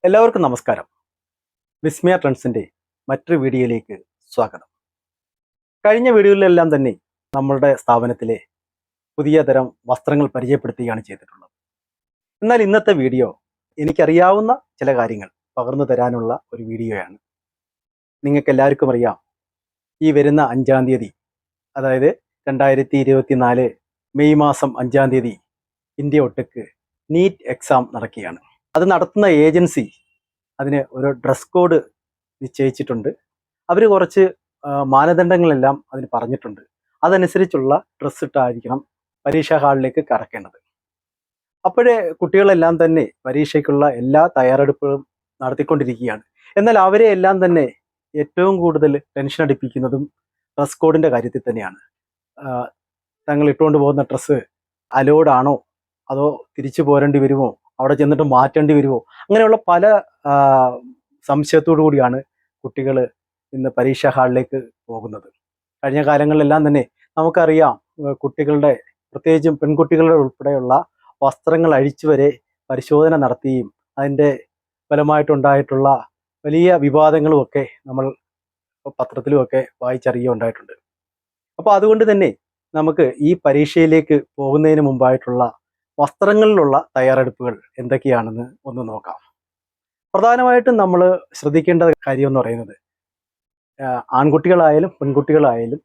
എല്ലാവർക്കും നമസ്കാരം. വിസ്മയ ട്രെൻഡ്സിൻ്റെ മറ്റൊരു വീഡിയോയിലേക്ക് സ്വാഗതം. കഴിഞ്ഞ വീഡിയോയിലെല്ലാം തന്നെ നമ്മളുടെ സ്ഥാപനത്തിലെ പുതിയ തരം വസ്ത്രങ്ങൾ പരിചയപ്പെടുത്തുകയാണ് ചെയ്തിട്ടുള്ളത്. എന്നാൽ ഇന്നത്തെ വീഡിയോ എനിക്കറിയാവുന്ന ചില കാര്യങ്ങൾ പകർന്നു തരാനുള്ള ഒരു വീഡിയോയാണ്. നിങ്ങൾക്ക് എല്ലാവർക്കും അറിയാം, ഈ വരുന്ന 5-ാം തീയതി, അതായത് 2024 മെയ് മാസം 5-ാം തീയതി ഇന്ത്യ ഒട്ടുക്ക് നീറ്റ് എക്സാം നടക്കുകയാണ്. അത് നടത്തുന്ന ഏജൻസി അതിന് ഒരു ഡ്രസ് കോഡ് നിശ്ചയിച്ചിട്ടുണ്ട്. അവർ കുറച്ച് മാനദണ്ഡങ്ങളെല്ലാം അതിന് പറഞ്ഞിട്ടുണ്ട്. അതനുസരിച്ചുള്ള ഡ്രസ്സ് ഇട്ടായിരിക്കണം പരീക്ഷാ ഹാളിലേക്ക് കടക്കേണ്ടത്. അപ്പോഴേ കുട്ടികളെല്ലാം തന്നെ പരീക്ഷയ്ക്കുള്ള എല്ലാ തയ്യാറെടുപ്പുകളും നടത്തിക്കൊണ്ടിരിക്കുകയാണ്. എന്നാൽ അവരെ എല്ലാം തന്നെ ഏറ്റവും കൂടുതൽ ടെൻഷൻ അടിപ്പിക്കുന്നതും ഡ്രസ് കോഡിൻ്റെ കാര്യത്തിൽ തന്നെയാണ്. തങ്ങൾ ഇട്ടുകൊണ്ട് പോകുന്ന ഡ്രസ്സ് അലോഡ് ആണോ, അതോ തിരിച്ചു പോരേണ്ടി വരുമോ, അവിടെ ചെന്നിട്ട് മാറ്റേണ്ടി വരുമോ, അങ്ങനെയുള്ള പല സംശയത്തോടു കൂടിയാണ് കുട്ടികൾ ഇന്ന് പരീക്ഷാ ഹാളിലേക്ക് പോകുന്നത്. കഴിഞ്ഞ കാലങ്ങളിലെല്ലാം തന്നെ നമുക്കറിയാം, കുട്ടികളുടെ, പ്രത്യേകിച്ചും പെൺകുട്ടികളുടെ ഉൾപ്പെടെയുള്ള വസ്ത്രങ്ങൾ അഴിച്ചു വരെ പരിശോധന നടത്തുകയും അതിൻ്റെ ഫലമായിട്ടുണ്ടായിട്ടുള്ള വലിയ വിവാദങ്ങളുമൊക്കെ നമ്മൾ പത്രത്തിലുമൊക്കെ വായിച്ചറിയുകയുണ്ടായിട്ടുണ്ട്. അപ്പോൾ അതുകൊണ്ട് തന്നെ നമുക്ക് ഈ പരീക്ഷയിലേക്ക് പോകുന്നതിന് മുമ്പായിട്ടുള്ള വസ്ത്രങ്ങളിലുള്ള തയ്യാറെടുപ്പുകൾ എന്തൊക്കെയാണെന്ന് ഒന്ന് നോക്കാം. പ്രധാനമായിട്ടും നമ്മൾ ശ്രദ്ധിക്കേണ്ട കാര്യം എന്ന് പറയുന്നത്, ആൺകുട്ടികളായാലും പെൺകുട്ടികളായാലും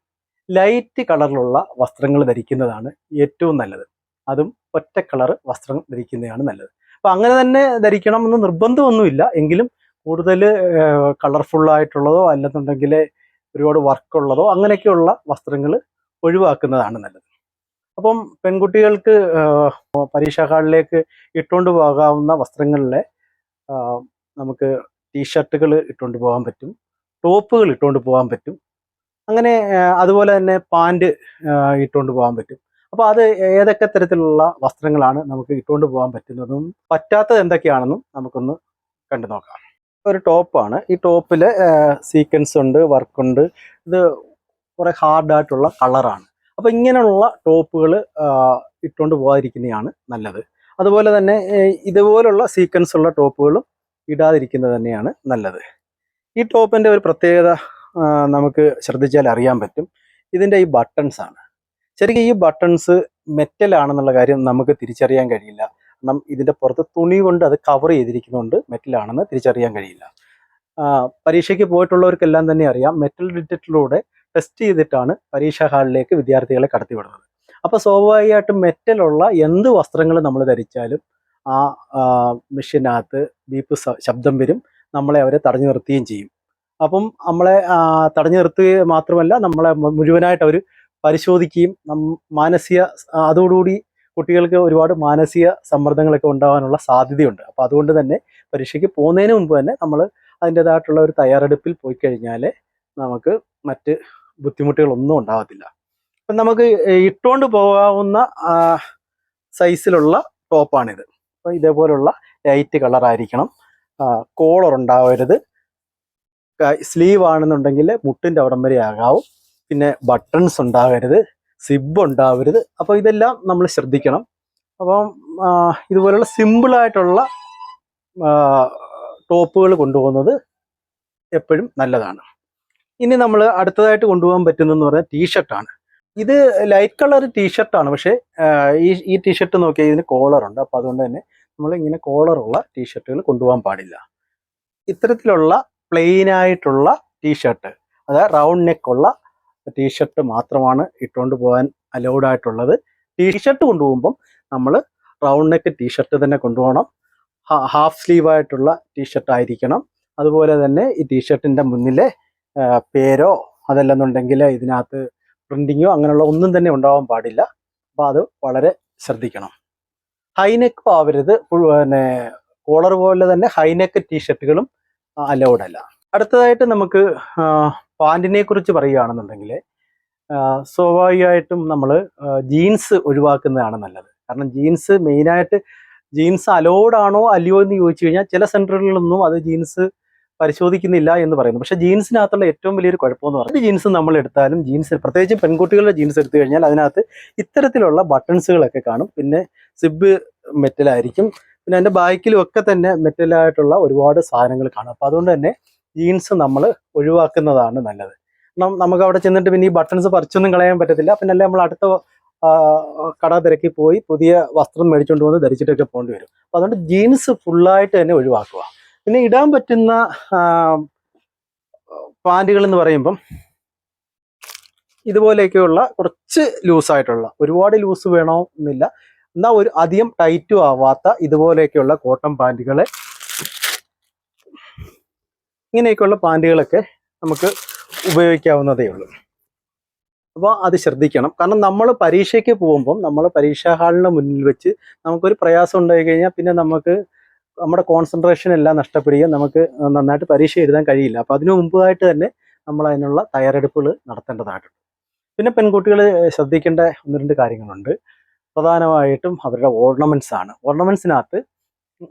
ലൈറ്റ് കളറിലുള്ള വസ്ത്രങ്ങൾ ധരിക്കുന്നതാണ് ഏറ്റവും നല്ലത്. അതും ഒറ്റ കളർ വസ്ത്രം ധരിക്കുന്നതാണ് നല്ലത്. അപ്പം അങ്ങനെ തന്നെ ധരിക്കണം എന്ന് നിർബന്ധമൊന്നുമില്ല. എങ്കിലും കൂടുതൽ കളർഫുള്ളായിട്ടുള്ളതോ അല്ലെന്നുണ്ടെങ്കിൽ ഒരുപാട് വർക്കുള്ളതോ അങ്ങനെയൊക്കെയുള്ള വസ്ത്രങ്ങൾ ഒഴിവാക്കുന്നതാണ് നല്ലത്. അപ്പം പെൺകുട്ടികൾക്ക് പരീക്ഷാ ഹാളിലേക്ക് ഇട്ടുകൊണ്ട് പോകാവുന്ന വസ്ത്രങ്ങളിലെ നമുക്ക് ടീഷർട്ടുകൾ ഇട്ടുകൊണ്ട് പോകാൻ പറ്റും, ടോപ്പുകൾ ഇട്ടുകൊണ്ട് പോകാൻ പറ്റും, അങ്ങനെ അതുപോലെ തന്നെ പാൻറ് ഇട്ടുകൊണ്ട് പോകാൻ പറ്റും. അപ്പോൾ അത് ഏതൊക്കെ തരത്തിലുള്ള വസ്ത്രങ്ങളാണ് നമുക്ക് ഇട്ടുകൊണ്ട് പോകാൻ പറ്റുന്നതും പറ്റാത്തത് എന്തൊക്കെയാണെന്നും നമുക്കൊന്ന് കണ്ടു നോക്കാം. ഒരു ടോപ്പാണ്. ഈ ടോപ്പിൽ സീക്വൻസ് ഉണ്ട്, വർക്കുണ്ട്. ഇത് കുറേ ഹാർഡായിട്ടുള്ള കളറാണ്. അപ്പോൾ ഇങ്ങനെയുള്ള ടോപ്പുകൾ ഇട്ടുകൊണ്ട് പോകാതിരിക്കുന്നതാണ് നല്ലത്. അതുപോലെ തന്നെ ഇതുപോലുള്ള സീക്വൻസ് ഉള്ള ടോപ്പുകളും ഇടാതിരിക്കുന്നത് തന്നെയാണ് നല്ലത്. ഈ ടോപ്പിൻ്റെ ഒരു പ്രത്യേകത നമുക്ക് ശ്രദ്ധിച്ചാൽ അറിയാൻ പറ്റും. ഇതിൻ്റെ ഈ ബട്ടൺസ് ആണ്. ശരിക്കും ഈ ബട്ടൺസ് മെറ്റലാണെന്നുള്ള കാര്യം നമുക്ക് തിരിച്ചറിയാൻ കഴിയില്ല. കാരണം ഇതിൻ്റെ പുറത്ത് തുണി കൊണ്ട് അത് കവർ ചെയ്തിരിക്കുന്നതുകൊണ്ട് മെറ്റലാണെന്ന് തിരിച്ചറിയാൻ കഴിയില്ല. പരീക്ഷയ്ക്ക് പോയിട്ടുള്ളവർക്കെല്ലാം തന്നെ അറിയാം, മെറ്റൽ ഡിറ്റക്ടറിലൂടെ ടെസ്റ്റ് ചെയ്തിട്ടാണ് പരീക്ഷാ ഹാളിലേക്ക് വിദ്യാർത്ഥികളെ കടത്തിവിടുന്നത്. അപ്പോൾ സ്വാഭാവികമായിട്ടും മെറ്റലുള്ള എന്ത് വസ്ത്രങ്ങൾ നമ്മൾ ധരിച്ചാലും ആ മെഷീനകത്ത് ബീപ്പ് ശബ്ദം വരും. നമ്മളെ അവരെ തടഞ്ഞു നിർത്തുകയും ചെയ്യും. അപ്പം നമ്മളെ തടഞ്ഞു നിർത്തുക മാത്രമല്ല, നമ്മളെ മുഴുവനായിട്ട് അവർ പരിശോധിക്കുകയും അതോടുകൂടി കുട്ടികൾക്ക് ഒരുപാട് മാനസിക സമ്മർദ്ദങ്ങളൊക്കെ ഉണ്ടാകാനുള്ള സാധ്യതയുണ്ട്. അപ്പോൾ അതുകൊണ്ട് തന്നെ പരീക്ഷയ്ക്ക് പോകുന്നതിന് മുമ്പ് തന്നെ നമ്മൾ അതിൻ്റേതായിട്ടുള്ള ഒരു തയ്യാറെടുപ്പിൽ പോയി കഴിഞ്ഞാൽ നമുക്ക് മറ്റ് ബുദ്ധിമുട്ടുകളൊന്നും ഉണ്ടാകത്തില്ല. അപ്പം നമുക്ക് ഇട്ടുകൊണ്ട് പോകാവുന്ന സൈസിലുള്ള ടോപ്പാണിത്. അപ്പോൾ ഇതേപോലുള്ള ലൈറ്റ് കളറായിരിക്കണം. കോളർ ഉണ്ടാവരുത്. സ്ലീവ് ആണെന്നുണ്ടെങ്കിൽ മുട്ടിൻ്റെ അവിടം വരെ ആകാവും. പിന്നെ ബട്ടൺസ് ഉണ്ടാകരുത്, സിബ് ഉണ്ടാവരുത്. അപ്പോൾ ഇതെല്ലാം നമ്മൾ ശ്രദ്ധിക്കണം. അപ്പം ഇതുപോലുള്ള സിമ്പിളായിട്ടുള്ള ടോപ്പുകൾ കൊണ്ടുപോകുന്നത് എപ്പോഴും നല്ലതാണ്. ഇനി നമ്മൾ അടുത്തതായിട്ട് കൊണ്ടുപോകാൻ പറ്റുന്നതെന്ന് പറഞ്ഞാൽ ടീഷർട്ടാണ്. ഇത് ലൈറ്റ് കളർ ടീഷർട്ടാണ്. പക്ഷേ ഈ ടീഷർട്ട് നോക്കിയാൽ ഇതിന് കോളറുണ്ട്. അപ്പോൾ അതുകൊണ്ട് തന്നെ നമ്മൾ ഇങ്ങനെ കോളറുള്ള ടീഷർട്ടുകൾ കൊണ്ടുപോകാൻ പാടില്ല. ഇത്തരത്തിലുള്ള പ്ലെയിനായിട്ടുള്ള ടീഷർട്ട്, അതായത് റൗണ്ട് നെക്കുള്ള ടീഷർട്ട് മാത്രമാണ് ഇട്ടുകൊണ്ട് പോകാൻ അലൗഡ് ആയിട്ടുള്ളത്. ടീഷർട്ട് കൊണ്ടുപോകുമ്പം നമ്മൾ റൗണ്ട് നെക്ക് ടീഷർട്ട് തന്നെ കൊണ്ടുപോകണം. ഹാഫ് സ്ലീവായിട്ടുള്ള ടീഷർട്ട് ആയിരിക്കണം. അതുപോലെ തന്നെ ഈ ടീഷർട്ടിൻ്റെ മുന്നിലെ പേരോ അതല്ലെന്നുണ്ടെങ്കിൽ ഇതിനകത്ത് പ്രിൻറ്റിങ്ങോ അങ്ങനെയുള്ള ഒന്നും തന്നെ ഉണ്ടാവാൻ പാടില്ല. അപ്പോൾ അത് വളരെ ശ്രദ്ധിക്കണം. ഹൈനെക്കും ആവരുത്. പിന്നെ കോളർ പോലെ തന്നെ ഹൈനെക്ക് ടീഷർട്ടുകളും അലൗഡ് അല്ല. അടുത്തതായിട്ട് നമുക്ക് പാൻറ്റിനെ കുറിച്ച് പറയുകയാണെന്നുണ്ടെങ്കിൽ സ്വാഭാവികമായിട്ടും നമ്മൾ ജീൻസ് ഒഴിവാക്കുന്നതാണ് നല്ലത്. കാരണം ജീൻസ് അലൗഡ് ആണോ അല്ലയോ എന്ന് ചോദിച്ചു കഴിഞ്ഞാൽ ചില സെൻറ്ററുകളിലൊന്നും അത് ജീൻസ് പരിശോധിക്കുന്നില്ല എന്ന് പറയുന്നു. പക്ഷേ ജീൻസിനകത്തുള്ള ഏറ്റവും വലിയൊരു കുഴപ്പമെന്ന് പറഞ്ഞാൽ ജീൻസ് നമ്മൾ എടുത്താലും, പ്രത്യേകിച്ച് പെൺകുട്ടികളുടെ ജീൻസ് എടുത്തു കഴിഞ്ഞാൽ അതിനകത്ത് ഇത്തരത്തിലുള്ള ബട്ടൺസുകളൊക്കെ കാണും. പിന്നെ സിബ് മെറ്റലായിരിക്കും. പിന്നെ അതിൻ്റെ ബാക്കിലും ഒക്കെ തന്നെ മെറ്റലായിട്ടുള്ള ഒരുപാട് സാധനങ്ങൾ കാണും. അപ്പോൾ അതുകൊണ്ട് തന്നെ ജീൻസ് നമ്മൾ ഒഴിവാക്കുന്നതാണ് നല്ലത്. കാരണം നമുക്ക് അവിടെ ചെന്നിട്ട് പിന്നെ ഈ ബട്ടൺസ് പറിച്ചൊന്നും കളയാൻ പറ്റത്തില്ല. പിന്നെ അല്ലെ നമ്മൾ അടുത്ത കട തിരക്കി പോയി പുതിയ വസ്ത്രം മേടിച്ചുകൊണ്ട് വന്ന് ധരിച്ചിട്ടൊക്കെ പോകേണ്ടി വരും. അപ്പോൾ അതുകൊണ്ട് ജീൻസ് ഫുള്ളായിട്ട് തന്നെ ഒഴിവാക്കുക. പിന്നെ ഇടാൻ പറ്റുന്ന പാൻറ്റുകൾ എന്ന് പറയുമ്പം ഇതുപോലെയൊക്കെയുള്ള കുറച്ച് ലൂസായിട്ടുള്ള, ഒരുപാട് ലൂസ് വേണമെന്നില്ല, എന്നാൽ ഒരു അധികം ടൈറ്റും ആവാത്ത ഇതുപോലെയൊക്കെയുള്ള കോട്ടൺ പാൻറ്റുകൾ, ഇങ്ങനെയൊക്കെയുള്ള പാൻറ്റുകളൊക്കെ നമുക്ക് ഉപയോഗിക്കാവുന്നതേ ഉള്ളൂ. അപ്പോൾ അത് ശ്രദ്ധിക്കണം. കാരണം നമ്മൾ പരീക്ഷയ്ക്ക് പോകുമ്പം നമ്മൾ പരീക്ഷാ ഹാളിന് മുന്നിൽ വെച്ച് നമുക്കൊരു പ്രയാസം ഉണ്ടായി കഴിഞ്ഞാൽ പിന്നെ നമുക്ക് നമ്മുടെ കോൺസെൻട്രേഷൻ എല്ലാം നഷ്ടപ്പെടുകയും നമുക്ക് നന്നായിട്ട് പരീക്ഷ എഴുതാൻ കഴിയില്ല. അപ്പോൾ അതിനു മുമ്പായിട്ട് തന്നെ നമ്മൾ അതിനുള്ള തയ്യാറെടുപ്പുകൾ നടത്തേണ്ടതായിട്ടുണ്ട്. പിന്നെ പെൺകുട്ടികൾ ശ്രദ്ധിക്കേണ്ട 1-2 കാര്യങ്ങളുണ്ട്. പ്രധാനമായിട്ടും അവരുടെ ഓർണമെന്റ്സ് ആണ്. ഓർണമെന്റ്സിനകത്ത്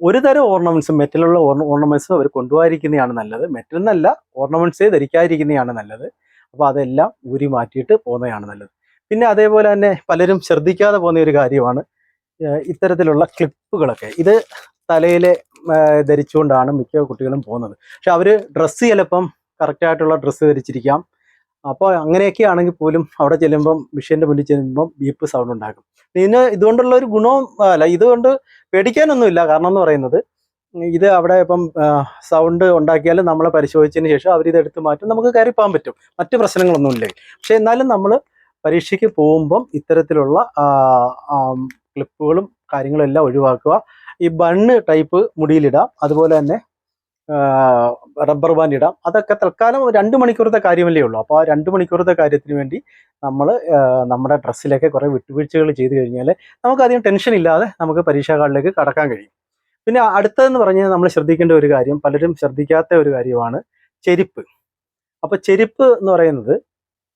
ഒരു തരം ഓർണമെന്റ്സും, മെറ്റലുള്ള ഓർണമെന്റ്സും അവർ കൊണ്ടുപോയിരിക്കുന്നതാണ് നല്ലത്. മെറ്റൽ എന്നല്ല, ഓർണമെന്റ്സേ ധരിക്കാതിരിക്കുന്നതാണ് നല്ലത്. അപ്പോൾ അതെല്ലാം ഊരി മാറ്റിയിട്ട് പോകുന്നതാണ് നല്ലത്. പിന്നെ അതേപോലെ തന്നെ പലരും ശ്രദ്ധിക്കാതെ പോകുന്ന ഒരു കാര്യമാണ് ഇത്തരത്തിലുള്ള ക്ലിപ്പുകളൊക്കെ. ഇത് തലയിൽ ധരിച്ചുകൊണ്ടാണ് മിക്ക കുട്ടികളും പോകുന്നത്. പക്ഷെ അവർ ഡ്രസ്സ് ചിലപ്പം കറക്റ്റായിട്ടുള്ള ഡ്രസ്സ് ധരിച്ചിരിക്കാം. അപ്പോൾ അങ്ങനെയൊക്കെ ആണെങ്കിൽ പോലും അവിടെ ചെല്ലുമ്പം മിഷ്യൻ്റെ മുന്നിൽ ചെല്ലുമ്പം ബീപ്പ് സൗണ്ട് ഉണ്ടാക്കും. ഇതിന് ഇതുകൊണ്ടുള്ള ഒരു ഗുണവും അല്ല, ഇതുകൊണ്ട് പേടിക്കാനൊന്നുമില്ല. കാരണം എന്ന് പറയുന്നത് ഇത് അവിടെ ഇപ്പം സൗണ്ട് ഉണ്ടാക്കിയാൽ നമ്മളെ പരിശോധിച്ചതിന് ശേഷം അവരിത് എടുത്ത് മാറ്റും, നമുക്ക് കയറിപ്പോകാൻ പറ്റും, മറ്റു പ്രശ്നങ്ങളൊന്നും ഇല്ലേ. പക്ഷെ എന്നാലും നമ്മൾ പരീക്ഷയ്ക്ക് പോകുമ്പം ഇത്തരത്തിലുള്ള ക്ലിപ്പുകളും കാര്യങ്ങളും എല്ലാം ഒഴിവാക്കുക. ഈ ബണ്ണ് ടൈപ്പ് മുടിയിലിടാം, അതുപോലെ തന്നെ റബ്ബർ ബാൻഡ് ഇടാം. അതൊക്കെ തൽക്കാലം 2 മണിക്കൂറത്തെ കാര്യമല്ലേ ഉള്ളൂ. അപ്പോൾ ആ 2 മണിക്കൂറത്തെ കാര്യത്തിന് വേണ്ടി നമ്മൾ നമ്മുടെ ഡ്രസ്സിലൊക്കെ കുറേ വിട്ടുവീഴ്ചകൾ ചെയ്ത് കഴിഞ്ഞാൽ നമുക്കധികം ടെൻഷൻ ഇല്ലാതെ നമുക്ക് പരീക്ഷാ ഹാളിലേക്ക് കടക്കാൻ കഴിയും. പിന്നെ അടുത്തതെന്ന് പറഞ്ഞാൽ നമ്മൾ ശ്രദ്ധിക്കേണ്ട ഒരു കാര്യം, പലരും ശ്രദ്ധിക്കാത്ത ഒരു കാര്യമാണ് ചെരുപ്പ്. അപ്പോൾ ചെരുപ്പ് എന്ന് പറയുന്നത്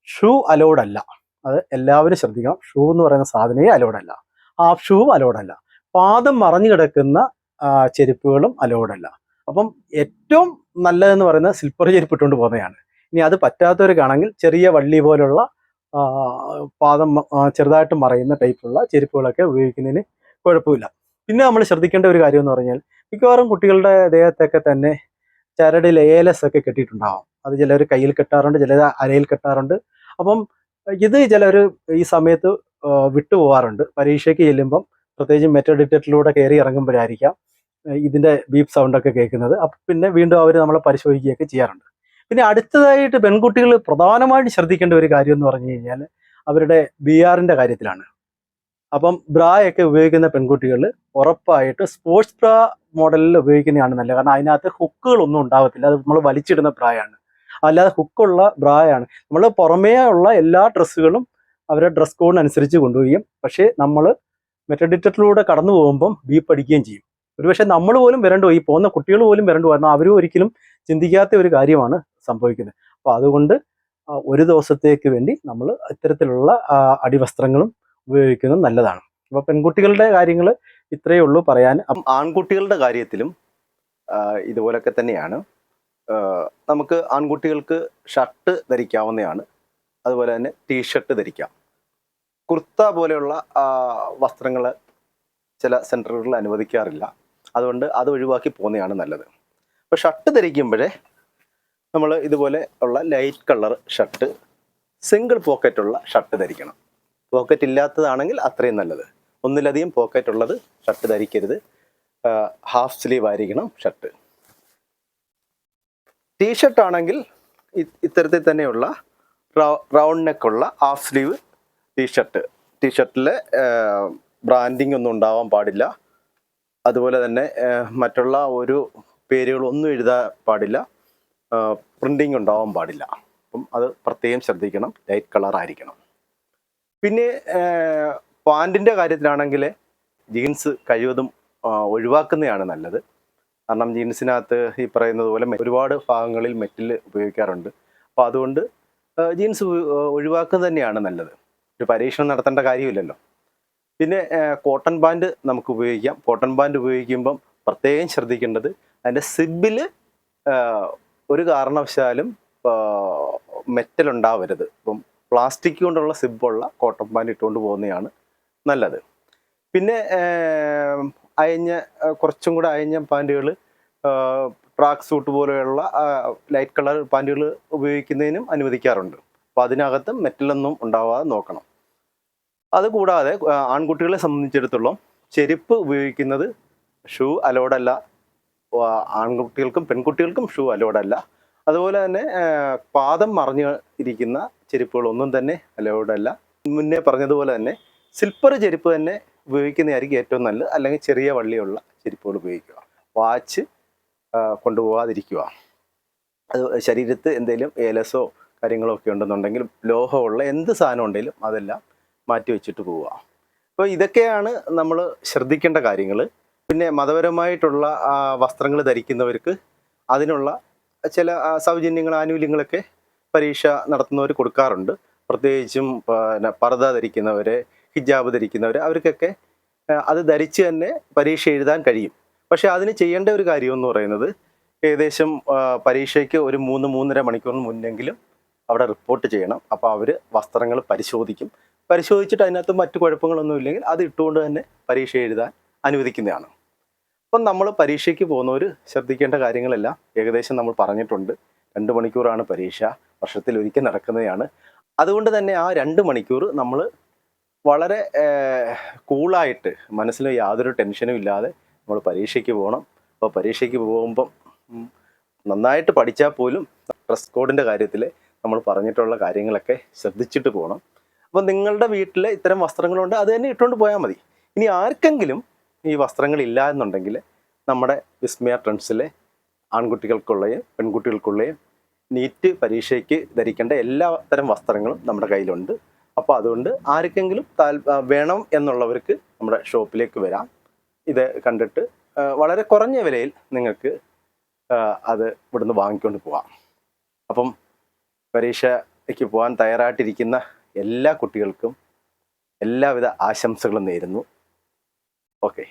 ഷൂ അലൗഡ് അല്ല. അത് എല്ലാവരും ശ്രദ്ധിക്കണം. ഷൂ എന്ന് പറയുന്ന സാധനമേ അലൗഡ് അല്ല. ഹാഫ് ഷൂവും അലൗഡ് അല്ല. പാദം മറഞ്ഞു കിടക്കുന്ന ചെരുപ്പുകളും അലൗഡ് അല്ല. അപ്പം ഏറ്റവും നല്ലതെന്ന് പറയുന്നത് സ്ലിപ്പർ ചെരുപ്പ് ഇട്ടുകൊണ്ട് പോകുന്നതാണ്. ഇനി അത് പറ്റാത്തവർക്കാണെങ്കിൽ ചെറിയ വള്ളി പോലുള്ള പാദം ചെറുതായിട്ട് മറയുന്ന ടൈപ്പുള്ള ചെരുപ്പുകളൊക്കെ ഉപയോഗിക്കുന്നതിന് കുഴപ്പമില്ല. പിന്നെ നമ്മൾ ശ്രദ്ധിക്കേണ്ട ഒരു കാര്യം എന്ന് പറഞ്ഞാൽ മിക്കവാറും കുട്ടികളുടെ ദേഹത്തൊക്കെ തന്നെ ചരടിൽ ഏലസ് ഒക്കെ കെട്ടിയിട്ടുണ്ടാവും. അത് ചിലർ കയ്യിൽ കെട്ടാറുണ്ട്, ചിലർ അരയിൽ കെട്ടാറുണ്ട്. അപ്പം ഇത് ചിലർ ഈ സമയത്ത് വിട്ടുപോകാറുണ്ട്. പരീക്ഷയ്ക്ക് ചെല്ലുമ്പം പ്രത്യേകിച്ച് മെറ്റൽ ഡിറ്റക്ടറിലൂടെ കയറി ഇറങ്ങുമ്പോഴായിരിക്കാം ഇതിൻ്റെ ബീപ്പ് സൗണ്ടൊക്കെ കേൾക്കുന്നത്. അപ്പം പിന്നെ വീണ്ടും അവർ നമ്മളെ പരിശോധിക്കുകയൊക്കെ ചെയ്യാറുണ്ട്. പിന്നെ അടുത്തതായിട്ട് പെൺകുട്ടികൾ പ്രധാനമായിട്ട് ശ്രദ്ധിക്കേണ്ട ഒരു കാര്യം എന്ന് പറഞ്ഞു കഴിഞ്ഞാൽ അവരുടെ BRൻ്റെ കാര്യത്തിലാണ്. അപ്പം ബ്രായൊക്കെ ഉപയോഗിക്കുന്ന പെൺകുട്ടികൾ ഉറപ്പായിട്ട് സ്പോർട്സ് ബ്രാ മോഡലിൽ ഉപയോഗിക്കുന്നതാണ് നല്ലത്. കാരണം അതിനകത്ത് ഹുക്കുകളൊന്നും ഉണ്ടാകത്തില്ല. അത് നമ്മൾ വലിച്ചിടുന്ന ബ്രായാണ്, അല്ലാതെ ഹുക്കുള്ള ബ്രായാണ്. നമ്മൾ പുറമേ ഉള്ള എല്ലാ ഡ്രസ്സുകളും അവരുടെ ഡ്രസ് കോഡിനനുസരിച്ച് കൊണ്ടുപോവുകയും പക്ഷേ നമ്മൾ മെറ്റൽ ഡിറ്റക്ടറിലൂടെ കടന്നു പോകുമ്പം ബീപ്പ് അടിക്കുകയും ചെയ്യും. ഒരുപക്ഷെ നമ്മൾ പോലും വരണ്ടു, ഈ പോകുന്ന കുട്ടികൾ പോലും വരണ്ടു, കാരണം അവരും ഒരിക്കലും ചിന്തിക്കാത്ത ഒരു കാര്യമാണ് സംഭവിക്കുന്നത്. അപ്പോൾ അതുകൊണ്ട് ഒരു ദിവസത്തേക്ക് വേണ്ടി നമ്മൾ ഇത്തരത്തിലുള്ള അടിവസ്ത്രങ്ങളും ഉപയോഗിക്കുന്നത് നല്ലതാണ്. അപ്പോൾ പെൺകുട്ടികളുടെ കാര്യങ്ങൾ ഇത്രയേ ഉള്ളൂ പറയാൻ. അപ്പം ആൺകുട്ടികളുടെ കാര്യത്തിലും ഇതുപോലൊക്കെ തന്നെയാണ്. നമുക്ക് ആൺകുട്ടികൾക്ക് ഷർട്ട് ധരിക്കാവുന്നതാണ്, അതുപോലെ തന്നെ ടീഷർട്ട് ധരിക്കാം. കുർത്ത പോലെയുള്ള വസ്ത്രങ്ങൾ ചില സെൻറ്ററുകളിൽ അനുവദിക്കാറില്ല. അതുകൊണ്ട് അത് ഒഴിവാക്കി പോകുന്നതാണ് നല്ലത്. അപ്പോൾ ഷർട്ട് ധരിക്കുമ്പോഴേ നമ്മൾ ഇതുപോലെ ഉള്ള ലൈറ്റ് കളർ ഷർട്ട്, സിംഗിൾ പോക്കറ്റുള്ള ഷർട്ട് ധരിക്കണം. പോക്കറ്റ് ഇല്ലാത്തതാണെങ്കിൽ അത്രയും നല്ലത്. ഒന്നിലധികം പോക്കറ്റ് ഉള്ളത് ഷർട്ട് ധരിക്കരുത്. ഹാഫ് സ്ലീവ് ആയിരിക്കണം ഷർട്ട്. ടീഷർട്ട് ആണെങ്കിൽ ഇത്തരത്തിൽ തന്നെയുള്ള റൗണ്ട് നെക്കുള്ള ഹാഫ് സ്ലീവ് ടീഷർട്ടിൽ ബ്രാൻഡിങ് ഒന്നും ഉണ്ടാവാൻ പാടില്ല. അതുപോലെ തന്നെ മറ്റുള്ള ഒരു പേരുകളൊന്നും എഴുതാൻ പാടില്ല, പ്രിൻറ്റിങ് ഉണ്ടാവാൻ പാടില്ല. അപ്പം അത് പ്രത്യേകം ശ്രദ്ധിക്കണം. ലൈറ്റ് കളർ ആയിരിക്കണം. പിന്നെ പാൻറ്റിൻ്റെ കാര്യത്തിലാണെങ്കിൽ ജീൻസ് കഴിവതും ഒഴിവാക്കുന്നതാണ് നല്ലത്. കാരണം ജീൻസിനകത്ത് ഈ പറയുന്നത് പോലെ ഒരുപാട് ഭാഗങ്ങളിൽ മെറ്റൽ ഉപയോഗിക്കാറുണ്ട്. അപ്പോൾ അതുകൊണ്ട് ജീൻസ് ഒഴിവാക്കുക തന്നെയാണ് നല്ലത്. ഒരു പരീക്ഷണം നടത്തേണ്ട കാര്യമില്ലല്ലോ. പിന്നെ കോട്ടൺ പാൻറ്റ് നമുക്ക് ഉപയോഗിക്കാം. കോട്ടൺ പാൻറ്റ് ഉപയോഗിക്കുമ്പം പ്രത്യേകം ശ്രദ്ധിക്കേണ്ടത് അതിൻ്റെ സിബിൽ ഒരു കാരണവശാലും മെറ്റൽ ഉണ്ടാവരുത്. ഇപ്പം പ്ലാസ്റ്റിക് കൊണ്ടുള്ള സിബുള്ള കോട്ടൺ പാൻറ്റ് ഇട്ടുകൊണ്ട് പോകുന്നതാണ് നല്ലത്. പിന്നെ അയഞ്ഞ കുറച്ചും കൂടെ അയഞ്ഞ പാൻറ്റുകൾ, ട്രാക്ക് സൂട്ട് പോലെയുള്ള ലൈറ്റ് കളർ പാൻറ്റുകൾ ഉപയോഗിക്കുന്നതിനും അനുവദിക്കാറുണ്ട്. അപ്പോൾ അതിനകത്ത് മെറ്റലൊന്നും ഉണ്ടാവാതെ നോക്കണം. അതുകൂടാതെ ആൺകുട്ടികളെ സംബന്ധിച്ചിടത്തോളം ചെരുപ്പ് ഉപയോഗിക്കുന്നത് ഷൂ അലോഡല്ല. ആൺകുട്ടികൾക്കും പെൺകുട്ടികൾക്കും ഷൂ അലോഡല്ല. അതുപോലെ തന്നെ പാദം മറഞ്ഞ് ഇരിക്കുന്ന ചെരുപ്പുകളൊന്നും തന്നെ അലോഡല്ല. മുന്നേ പറഞ്ഞതുപോലെ തന്നെ സ്ലിപ്പർ ചെരുപ്പ് തന്നെ ഉപയോഗിക്കുന്നതായിരിക്കും ഏറ്റവും നല്ലത്. അല്ലെങ്കിൽ ചെറിയ വള്ളിയുള്ള ചെരുപ്പുകൾ ഉപയോഗിക്കുക. വാച്ച് കൊണ്ടുപോകാതിരിക്കുക. അത് ശരീരത്ത് എന്തെങ്കിലും ഏലസോ കാര്യങ്ങളോ ഒക്കെ ഉണ്ടെന്നുണ്ടെങ്കിൽ ലോഹമുള്ള എന്ത് സാധനം ഉണ്ടെങ്കിലും അതെല്ലാം മാറ്റി വെച്ചിട്ട് പോവുക. അപ്പോൾ ഇതൊക്കെയാണ് നമ്മൾ ശ്രദ്ധിക്കേണ്ട കാര്യങ്ങൾ. പിന്നെ മതപരമായിട്ടുള്ള വസ്ത്രങ്ങൾ ധരിക്കുന്നവർക്ക് അതിനുള്ള ചില സൗജന്യങ്ങൾ, ആനുകൂല്യങ്ങളൊക്കെ പരീക്ഷ നടത്തുന്നവർ കൊടുക്കാറുണ്ട്. പ്രത്യേകിച്ചും പർദ്ദ ധരിക്കുന്നവർ, ഹിജാബ് ധരിക്കുന്നവർ, അവർക്കൊക്കെ അത് ധരിച്ച് തന്നെ പരീക്ഷ എഴുതാൻ കഴിയും. പക്ഷേ അതിന് ചെയ്യേണ്ട ഒരു കാര്യമെന്ന് പറയുന്നത് ഏകദേശം പരീക്ഷയ്ക്ക് ഒരു 3-3.5 മണിക്കൂറിന് മുന്നെങ്കിലും അവിടെ റിപ്പോർട്ട് ചെയ്യണം. അപ്പോൾ അവർ വസ്ത്രങ്ങൾ പരിശോധിക്കും. പരിശോധിച്ചിട്ട് അതിനകത്ത് മറ്റു കുഴപ്പങ്ങളൊന്നും ഇല്ലെങ്കിൽ അത് ഇട്ടുകൊണ്ട് തന്നെ പരീക്ഷ എഴുതാൻ അനുവദിക്കുന്നതാണ്. അപ്പം നമ്മൾ പരീക്ഷയ്ക്ക് പോകുന്നവർ ശ്രദ്ധിക്കേണ്ട കാര്യങ്ങളെല്ലാം ഏകദേശം നമ്മൾ പറഞ്ഞിട്ടുണ്ട്. 2 മണിക്കൂറാണ് പരീക്ഷ, വർഷത്തിൽ ഒരിക്കൽ നടക്കുന്നതാണ്. അതുകൊണ്ട് തന്നെ ആ 2 മണിക്കൂർ നമ്മൾ വളരെ കൂളായിട്ട്, മനസ്സിൽ യാതൊരു ടെൻഷനും ഇല്ലാതെ നമ്മൾ പരീക്ഷയ്ക്ക് പോകണം. അപ്പോൾ പരീക്ഷയ്ക്ക് പോകുമ്പം നന്നായിട്ട് പഠിച്ചാൽ പോലും ഡ്രസ് കോഡിൻ്റെ കാര്യത്തിൽ നമ്മൾ പറഞ്ഞിട്ടുള്ള കാര്യങ്ങളൊക്കെ ശ്രദ്ധിച്ചിട്ട് പോകണം. അപ്പോൾ നിങ്ങളുടെ വീട്ടിൽ ഇത്തരം വസ്ത്രങ്ങളുണ്ട്, അത് തന്നെ ഇട്ടുകൊണ്ട് പോയാൽ മതി. ഇനി ആർക്കെങ്കിലും ഈ വസ്ത്രങ്ങളില്ല എന്നുണ്ടെങ്കിൽ നമ്മുടെ വിസ്മയ ട്രെൻഡ്സിലെ ആൺകുട്ടികൾക്കുള്ളയും പെൺകുട്ടികൾക്കുള്ളയും നീറ്റ് പരീക്ഷയ്ക്ക് ധരിക്കേണ്ട എല്ലാ തരം വസ്ത്രങ്ങളും നമ്മുടെ കയ്യിലുണ്ട്. അപ്പോൾ അതുകൊണ്ട് ആർക്കെങ്കിലും വേണം എന്നുള്ളവർക്ക് നമ്മുടെ ഷോപ്പിലേക്ക് വരാം. ഇത് കണ്ടിട്ട് വളരെ കുറഞ്ഞ വിലയിൽ നിങ്ങൾക്ക് അത് ഇവിടുന്ന് വാങ്ങിക്കൊണ്ട് പോകാം. അപ്പം പരീക്ഷയ്ക്ക് പോകാൻ തയ്യാറായിട്ടിരിക്കുന്ന എല്ലാ കുട്ടികൾക്കും എല്ലാവിധ ആശംസകളും നേരുന്നു. ഓക്കെ.